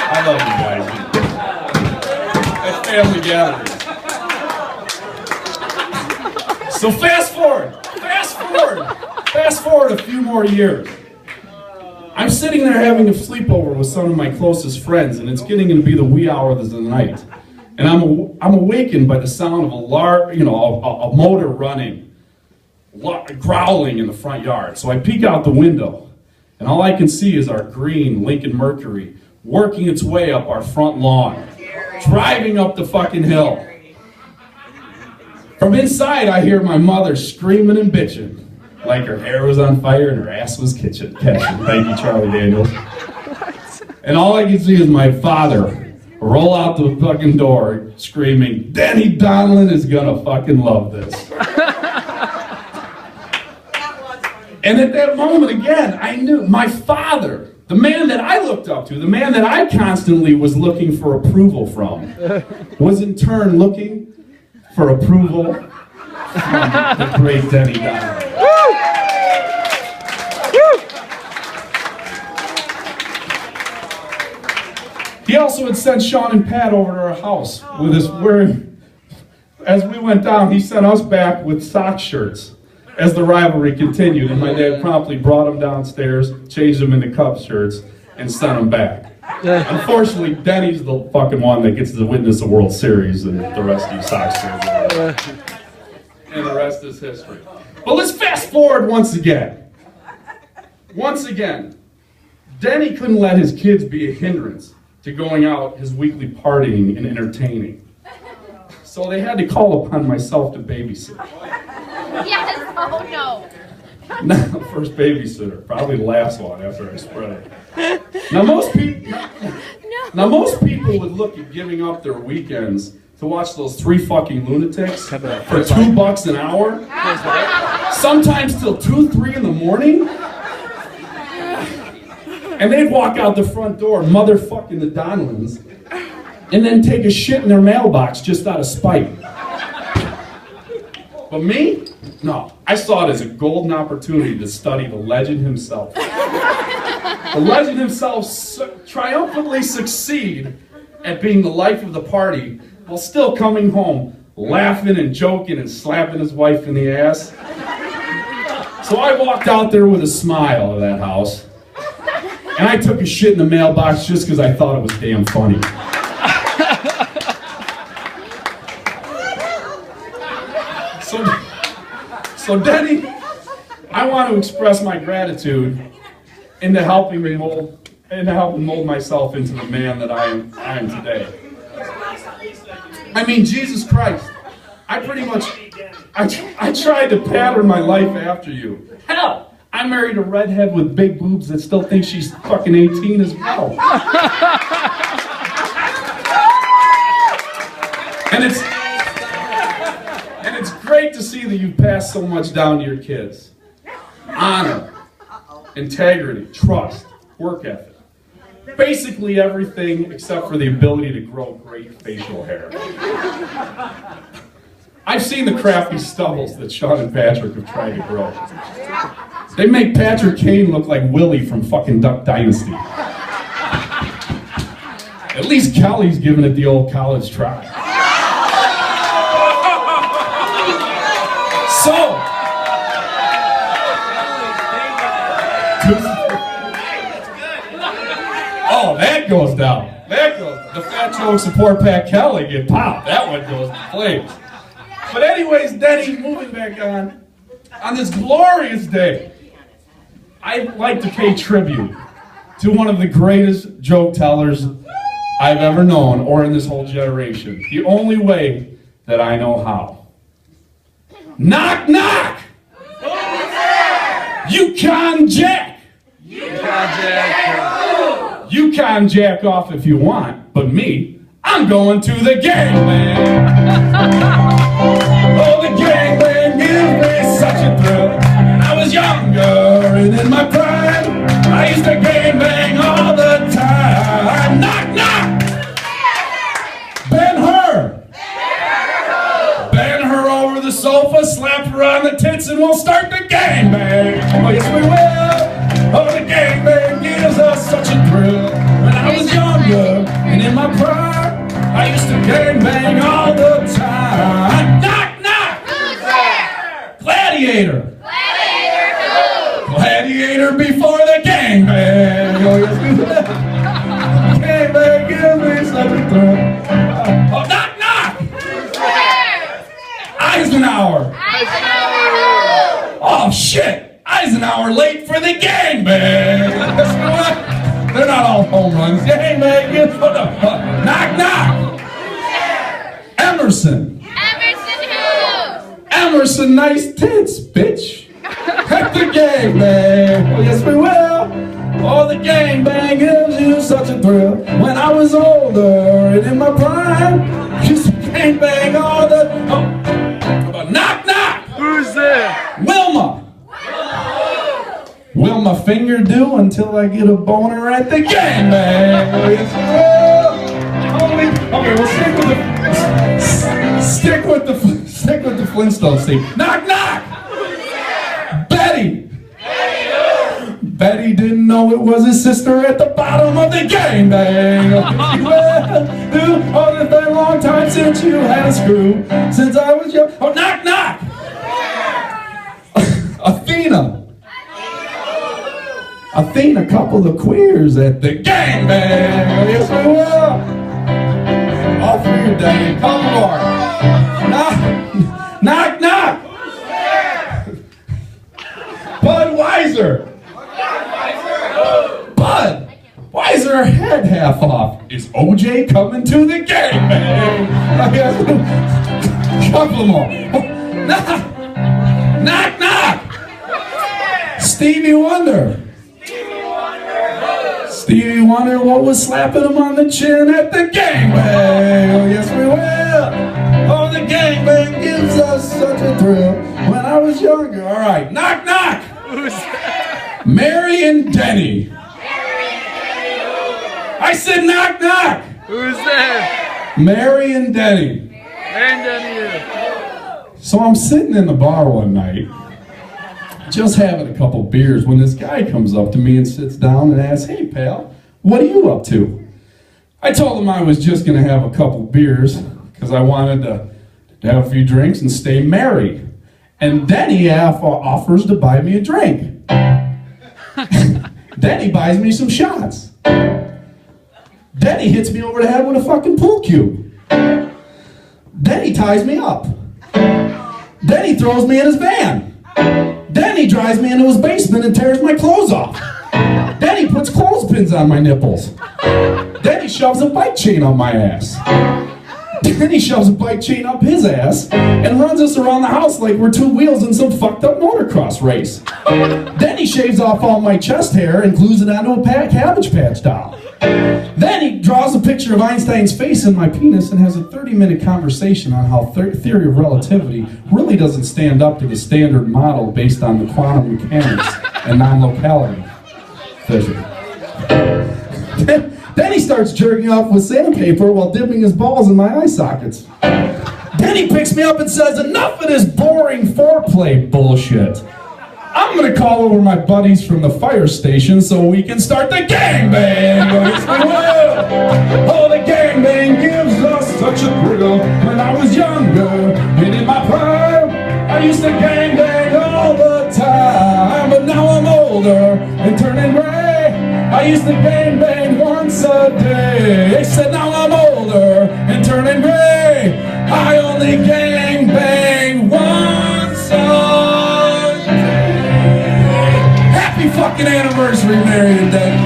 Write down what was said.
I love you guys. At family gatherings. So fast forward a few more years. I'm sitting there having a sleepover with some of my closest friends, and it's getting to be the wee hours of the night. And I'm awakened by the sound of a motor running, growling in the front yard. So I peek out the window, and all I can see is our green Lincoln Mercury working its way up our front lawn, driving up the fucking hill. From inside, I hear my mother screaming and bitching, like her hair was on fire and her ass was catching. Thank you, Charlie Daniels. And all I can see is my father roll out the fucking door, screaming, "Danny Donnellan is gonna fucking love this." And at that moment, again, I knew my father, the man that I looked up to, the man that I constantly was looking for approval from, was in turn looking for approval from the great Danny Donnellan. He also had sent Sean and Pat over to our house with us, as we went down, he sent us back with sock shirts as the rivalry continued, and my dad promptly brought them downstairs, changed them into Cubs shirts, and sent them back. Unfortunately, Denny's the fucking one that gets to witness the World Series, and the rest of you Sox fans. And the rest is history. But let's fast forward once again. Once again, Denny couldn't let his kids be a hindrance to going out his weekly partying and entertaining. So they had to call upon myself to babysit. Yes, oh no. Not the first babysitter, probably the last one after I spread it. Now most people would look at giving up their weekends to watch those three fucking lunatics for $2 an hour, sometimes till 2, 3 in the morning. And they'd walk out the front door, motherfucking the Donnellans, and then take a shit in their mailbox just out of spite. But me? No. I saw it as a golden opportunity to study the legend himself. The legend himself triumphantly succeed at being the life of the party while still coming home, laughing and joking and slapping his wife in the ass. So I walked out there with a smile of that house. And I took a shit in the mailbox just because I thought it was damn funny. So Denny, I want to express my gratitude into helping me mold myself into the man that I am today. I mean, Jesus Christ, I tried to pattern my life after you. Hell, I married a redhead with big boobs that still thinks she's fucking 18 as well. And it's great to see that you pass so much down to your kids. Honor, integrity, trust, work ethic. Basically everything except for the ability to grow great facial hair. I've seen the crafty stubbles that Sean and Patrick have tried to grow. They make Patrick Kane look like Willie from fucking Duck Dynasty. At least Kelly's giving it the old college try. So, oh, that goes down. That goes down. The fat jokes of poor Pat Kelly get popped. That one goes to flames. But anyways, Denny, moving back on this glorious day, I'd like to pay tribute to one of the greatest joke tellers I've ever known, or in this whole generation. The only way that I know how. Knock, knock! You can jack! You can jack off if you want, but me, I'm going to the gangland. Oh, the gangland gives me such a thrill. When I was younger and in my prime, I used to gangbang all the time. Knock, knock! Bend her over the sofa, slap her on the tits, and we'll start the gangbang. Oh, yes, we will. Oh, the gangbang gives us such a thrill. When I was younger Gang bang all the time. Knock, knock. Who's there? Gladiator. Gladiator who? Gladiator before the gang bang. Oh, yes, we will. Gang bang gives me such a thrill. Oh, knock, knock. Who's there? Eisenhower. Eisenhower who? Oh, shit. Eisenhower late for the gang bang. They're not all home runs. Gang bang. Knock, knock. Emerson. Emerson who? Emerson, nice tits, bitch. At the gang bang. Oh, yes, we will. Oh, the gang bang gives you such a thrill. When I was older and in my prime, used to gang bang all the. Oh, knock, knock. Who's there? Wilma. Will my finger do until I get a boner at the gang bang? Oh, yes, we will. Okay, we'll stick with the Flintstones theme. Knock, knock. Betty. Betty didn't know it was his sister at the bottom of the gang bang. Oh, it's been a long time since you had a screw. Since I was young. Oh, knock, knock. Athena. Athena, couple of queers at the gang bang. Oh, yes, we will. All three are dead. Come on. Knock, knock, knock. Budweiser. Bud. Why is her head half off? Is OJ coming to the gang bang? Couple more. Knock, knock, knock. Stevie Wonder. Stevie Wonder, what was slapping him on the chin at the gang bang? Oh, yes, we will. Oh, the gang bang gives us such a thrill. When I was younger. All right, knock, knock. Who's there? Mary and Denny. I said knock, knock. Who's there? Mary and Denny. And you. So I'm sitting in the bar one night, just having a couple beers, when this guy comes up to me and sits down and asks, "Hey, pal, what are you up to?" I told him I was just going to have a couple beers because I wanted to have a few drinks and stay merry. And then he offers to buy me a drink. Then he buys me some shots. Then he hits me over the head with a fucking pool cue. Then he ties me up. Then he throws me in his van. Then he drives me into his basement and tears my clothes off. Then he puts clothespins on my nipples. Then he shoves a bike chain on my ass. Then he shoves a bike chain up his ass and runs us around the house like we're two wheels in some fucked up motocross race. Then he shaves off all my chest hair and glues it onto a Cabbage Patch doll. Then he draws a picture of Einstein's face in my penis and has a 30-minute conversation on how theory of relativity really doesn't stand up to the standard model based on the quantum mechanics and non-locality physics. Then he starts jerking off with sandpaper while dipping his balls in my eye sockets. Then he picks me up and says, "Enough of this boring foreplay bullshit. I'm gonna call over my buddies from the fire station so we can start the gangbang." Oh, the gangbang gives us such a thrill. When I was younger and in my prime, I used to gangbang all the time. But now I'm older and turning gray. I used to gangbang once a day. They said now I'm older and turning gray. I only gangbang once a day. Happy fucking anniversary, Mary and Dave.